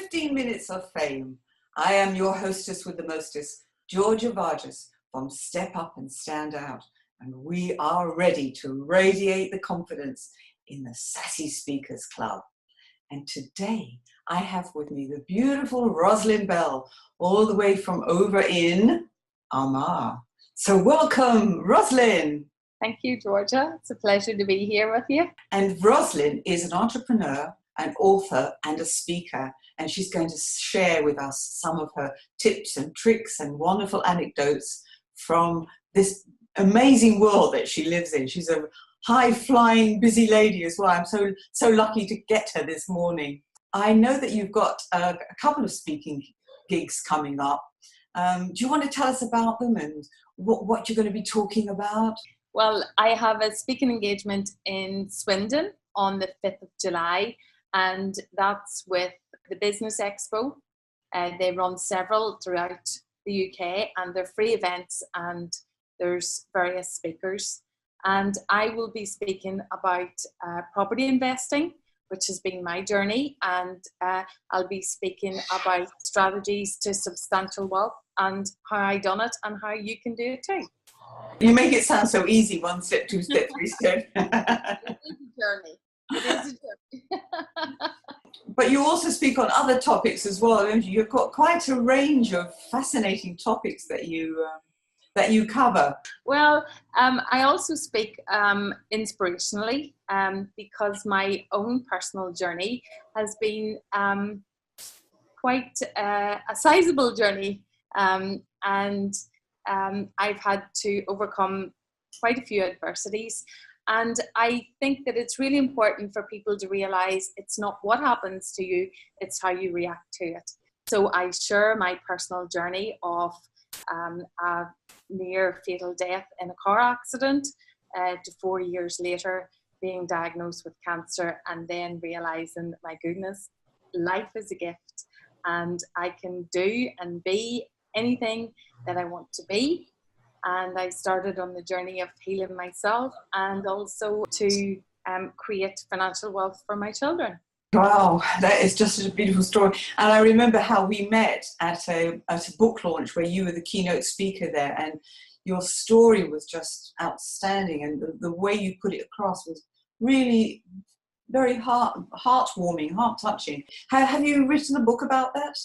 15 Minutes of Fame. I am your hostess with the mostest, Georgia Varjas from Step Up and Stand Out. And we are ready to radiate the confidence in the Sassy Speakers Club. And today I have with me the beautiful Roslyn Bell, all the way from over in Armagh. So welcome, Roslyn. Thank you, Georgia. It's a pleasure to be here with you. And Roslyn is an entrepreneur, an author and a speaker, and she's going to share with us some of her tips and tricks and wonderful anecdotes from this amazing world that she lives in. She's a high-flying, busy lady as well. I'm so lucky to get her this morning. I know that you've got a couple of speaking gigs coming up. Do you want to tell us about them and what you're going to be talking about? Well, I have a speaking engagement in Swindon on the 5th of July, and that's with the Business Expo. They run several throughout the UK, and they're free events, and there's various speakers. And I will be speaking about property investing, which has been my journey, and I'll be speaking about strategies to substantial wealth and how I done it and how you can do it too. You make it sound so easy, 1 step, 2 step, 3 step. It is a journey. It is a journey. But you also speak on other topics as well, don't you? You've got quite a range of fascinating topics that you cover. Well, I also speak inspirationally because my own personal journey has been quite a sizable journey, and I've had to overcome quite a few adversities. And I think that it's really important for people to realize it's not what happens to you, it's how you react to it. So I share my personal journey of a near fatal death in a car accident to 4 years later being diagnosed with cancer, and then realizing, my goodness, life is a gift and I can do and be anything that I want to be. And I started on the journey of healing myself and also to create financial wealth for my children. Wow, that is just a beautiful story. And I remember how we met at a book launch where you were the keynote speaker there, and your story was just outstanding, and the way you put it across was really very heartwarming, heart-touching. Have you written a book about that?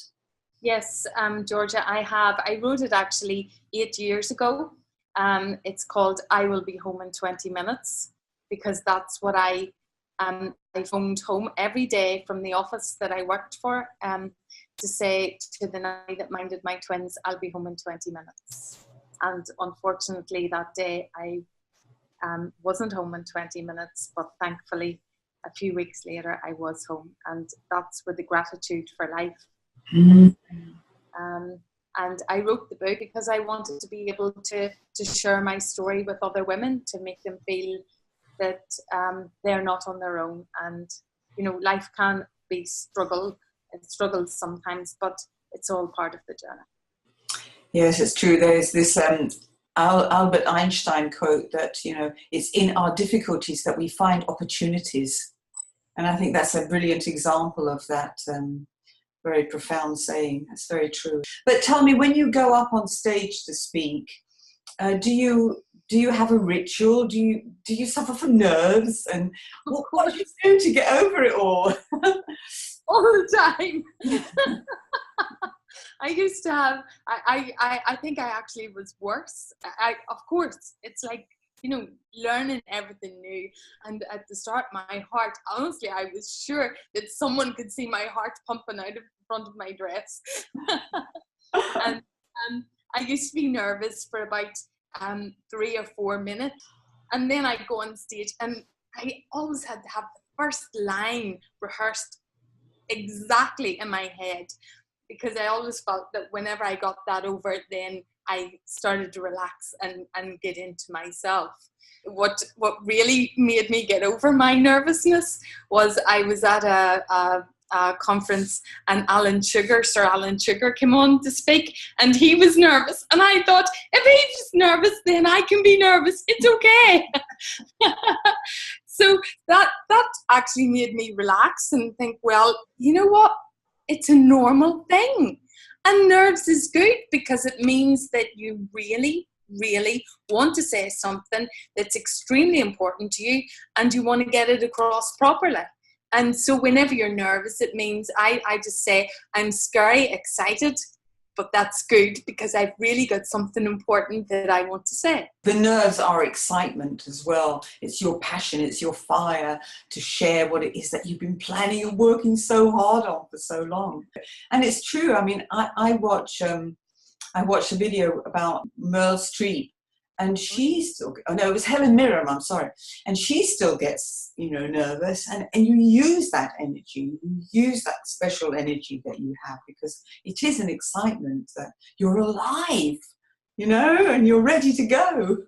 Yes, Georgia, I have. I wrote it actually 8 years ago. It's called I Will Be Home in 20 Minutes, because that's what I phoned home every day from the office that I worked for to say to the nanny that minded my twins, I'll be home in 20 minutes. And unfortunately that day I wasn't home in 20 minutes, but thankfully a few weeks later I was home, and that's with the gratitude for life. Mm-hmm. And I wrote the book because I wanted to be able to share my story with other women, to make them feel that they're not on their own. And, you know, life can be struggles sometimes, but it's all part of the journey. Yes, it's true. There's this Albert Einstein quote that, you know, it's in our difficulties that we find opportunities. And I think that's a brilliant example of that very profound saying. That's very true. But tell me, when you go up on stage to speak, do you have a ritual? Do you suffer from nerves? And what do you do to get over it all? All the time. I used to have, I think I actually was worse. Of course, it's like, you know, learning everything new. And at the start, my heart, honestly, I was sure that someone could see my heart pumping out of the front of my dress. and I used to be nervous for about 3 or 4 minutes. And then I'd go on stage, and I always had to have the first line rehearsed exactly in my head, because I always felt that whenever I got that over, then I started to relax and get into myself. What really made me get over my nervousness was I was at a conference, and Sir Alan Sugar came on to speak, and he was nervous, and I thought, if he's nervous, then I can be nervous. It's okay. So that actually made me relax and think, well, you know what? It's a normal thing. And nerves is good because it means that you really, really want to say something that's extremely important to you and you want to get it across properly. And so whenever you're nervous, it means I just say, I'm scary, excited, but that's good because I've really got something important that I want to say. The nerves are excitement as well. It's your passion, it's your fire to share what it is that you've been planning and working so hard on for so long. And it's true. I mean, I watched a video about Meryl Streep, and she still, oh no, it was Helen Mirren, I'm sorry. And she still gets, nervous, and you use that energy, you use that special energy that you have, because it is an excitement that you're alive, and you're ready to go.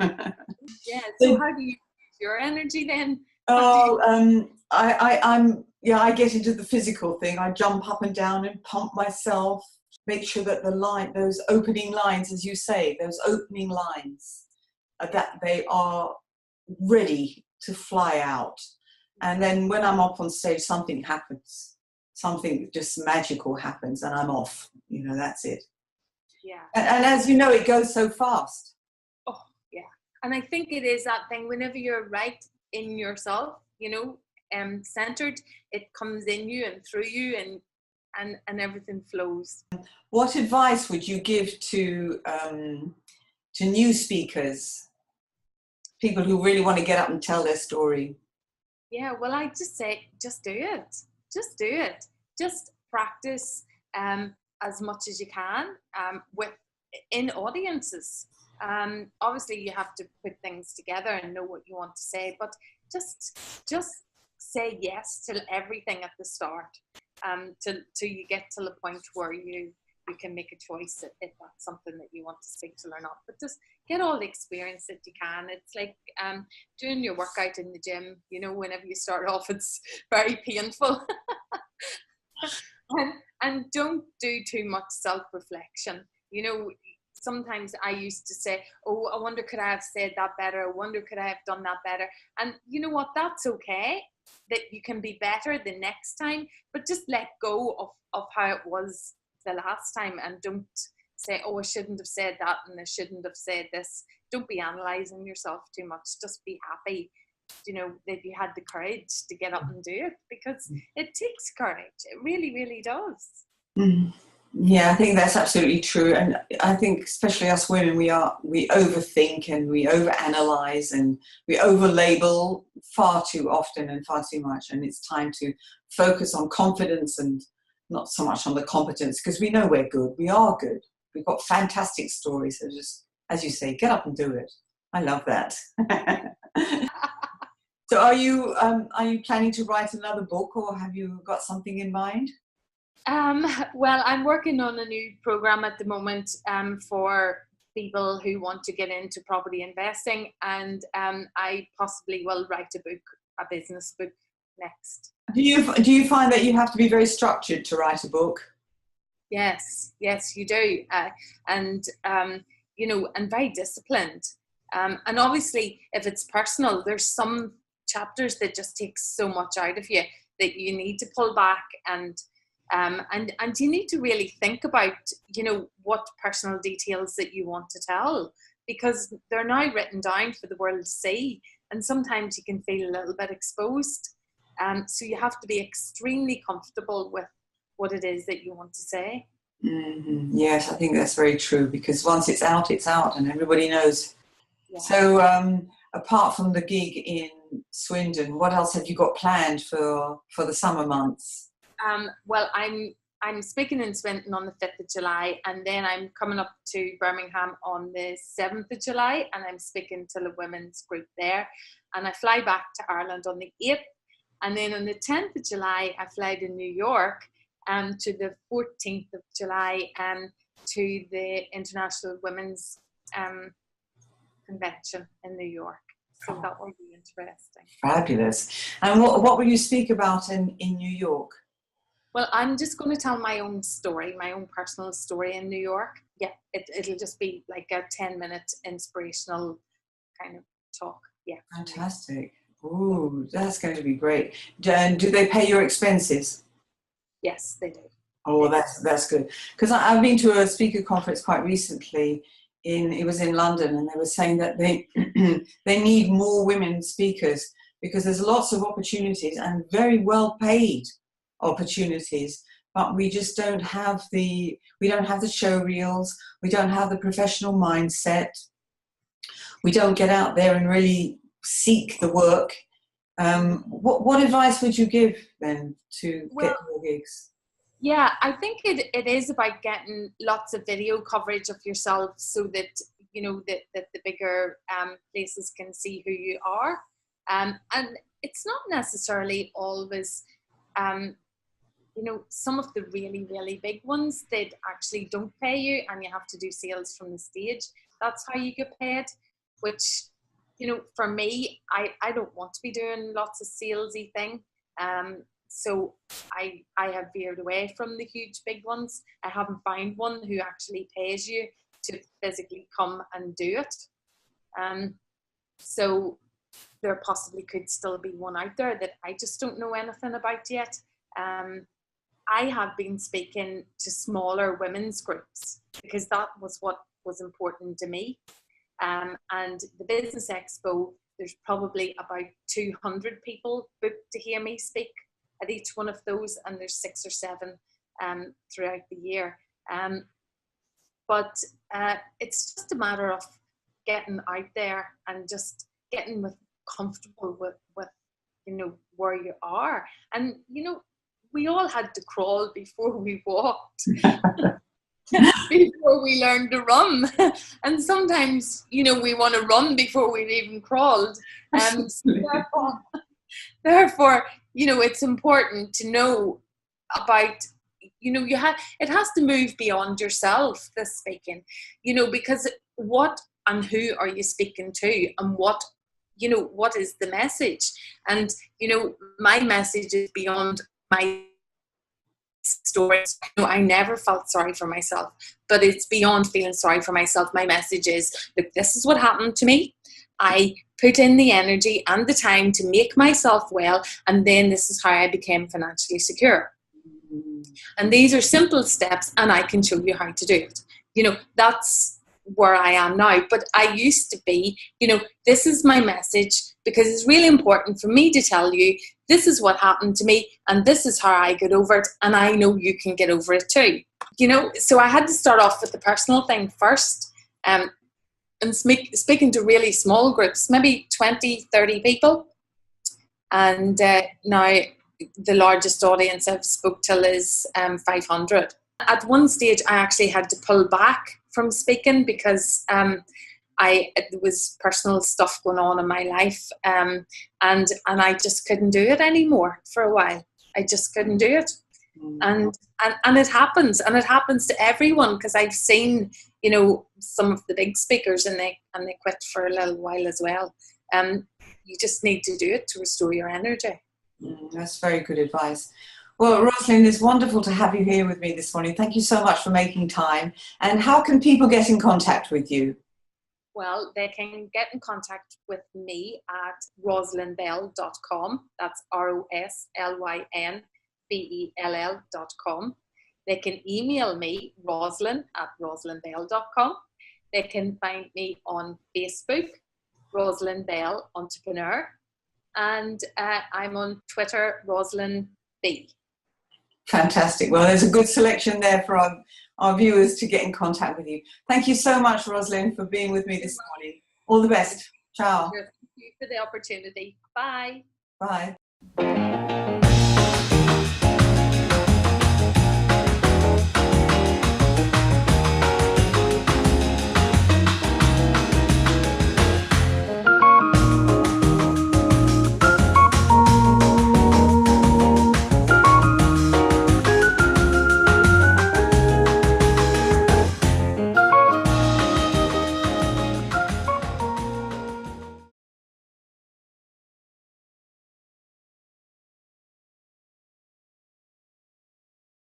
Yeah, so how do you use your energy then? I get into the physical thing. I jump up and down and pump myself, make sure that those opening lines, as you say, those opening lines, that they are ready to fly out. And then when I'm up on stage, something happens. Something just magical happens and I'm off. That's it. Yeah. And as you know, it goes so fast. Oh, yeah. And I think it is that thing, whenever you're right in yourself, centered, it comes in you and through you and everything flows. What advice would you give to new speakers? People who really want to get up and tell their story? Yeah, well, I just say, just do it. Just do it. Just practice as much as you can in audiences. Obviously, you have to put things together and know what you want to say, but just say yes to everything at the start, till you get to the point where you can make a choice if that's something that you want to speak to or not. But just get all the experience that you can. It's like doing your workout in the gym. Whenever you start off, it's very painful. and don't do too much self-reflection. Sometimes I used to say, oh, I wonder could I have said that better? I wonder could I have done that better? And you know what? That's okay. That you can be better the next time, but just let go of how it was the last time, and don't say, oh, I shouldn't have said that and I shouldn't have said this. Don't be analysing yourself too much. Just be happy, that you had the courage to get up and do it, because it takes courage. It really, really does. Mm. Yeah, I think that's absolutely true. And I think especially us women, we overthink and we overanalyze and we overlabel far too often and far too much. And it's time to focus on confidence and not so much on the competence, because we know we're good. We are good. We've got fantastic stories. So just, as you say, get up and do it. I love that. So are you planning to write another book, or have you got something in mind? Well, I'm working on a new program at the moment for people who want to get into property investing, and I possibly will write a business book next. Do you find that you have to be very structured to write a book? Yes, you do, and very disciplined. And obviously, if it's personal, there's some chapters that just take so much out of you that you need to pull back, and you need to really think about, what personal details that you want to tell, because they're now written down for the world to see, and sometimes you can feel a little bit exposed. So you have to be extremely comfortable with what it is that you want to say. Mm-hmm. Yes, I think that's very true, because once it's out, and everybody knows. Yeah. So apart from the gig in Swindon, what else have you got planned for the summer months? Well, I'm speaking in Swindon on the 5th of July, and then I'm coming up to Birmingham on the 7th of July, and I'm speaking to the women's group there. And I fly back to Ireland on the 8th, and then on the 10th of July, I fly to New York, to the 14th of July, to the International Women's Convention in New York. So that will be interesting. Fabulous. And what will you speak about in New York? Well, I'm just going to tell my own story, my own personal story in New York. Yeah, it'll just be like a 10-minute inspirational kind of talk. Yeah. Fantastic. Ooh, that's going to be great. And do they pay your expenses? Yes, they do. Oh, that's good. Because I've been to a speaker conference quite recently. It was in London, and they were saying that they they need more women speakers because there's lots of opportunities and very well paid opportunities, but we just don't have the show reels, we don't have the professional mindset, we don't get out there and really seek the work. What advice would you give then to get more gigs? Yeah, I think it is about getting lots of video coverage of yourself so that, you know, that the bigger places can see who you are. And it's not necessarily always, you know, some of the really, really big ones that actually don't pay you and you have to do sales from the stage. That's how you get paid, which, you know, for me, I don't want to be doing lots of salesy thing. So I have veered away from the huge big ones. I haven't found one who actually pays you to physically come and do it. So there possibly could still be one out there that I just don't know anything about yet. I have been speaking to smaller women's groups because that was what was important to me. And the Business Expo, there's probably about 200 people booked to hear me speak at each one of those, and there's 6 or 7 throughout the year. But it's just a matter of getting out there and just getting comfortable with you know, where you are. And, you know, we all had to crawl before we walked. Before we learned to run. And sometimes, you know, we want to run before we've even crawled. Therefore, you know, it's important to know about, you know, it has to move beyond yourself, this speaking, you know, because what and who are you speaking to, and what, you know, what is the message? And, you know, my message is beyond my stories. You know, I never felt sorry for myself, but it's beyond feeling sorry for myself. My message is, look, this is what happened to me. I put in the energy and the time to make myself well, and then this is how I became financially secure. And these are simple steps, and I can show you how to do it. You know, that's where I am now. But I used to be, you know, this is my message because it's really important for me to tell you this is what happened to me and this is how I get over it, and I know you can get over it too. You know, so I had to start off with the personal thing first, and speaking to really small groups, maybe 20, 30 people. And now the largest audience I've spoke till is 500. At one stage, I actually had to pull back from speaking because there was personal stuff going on in my life, and I just couldn't do it anymore for a while. I just couldn't do it. And it happens to everyone, because I've seen, you know, some of the big speakers and they quit for a little while as well. You just need to do it to restore your energy. That's very good advice. Well, Roslyn, it's wonderful to have you here with me this morning. Thank you so much for making time. And how can people get in contact with you? Well, they can get in contact with me at roslynbell.com. That's ROSLYNBELL.com. They can email me, roslyn@roslynbell.com. They can find me on Facebook, Roslyn Bell Entrepreneur. And I'm on Twitter, Roslyn B. Fantastic. Well, there's a good selection there for our viewers to get in contact with you. Thank you so much, Roslyn, for being with me this morning. All the best. Ciao. Thank you for the opportunity. Bye. Bye.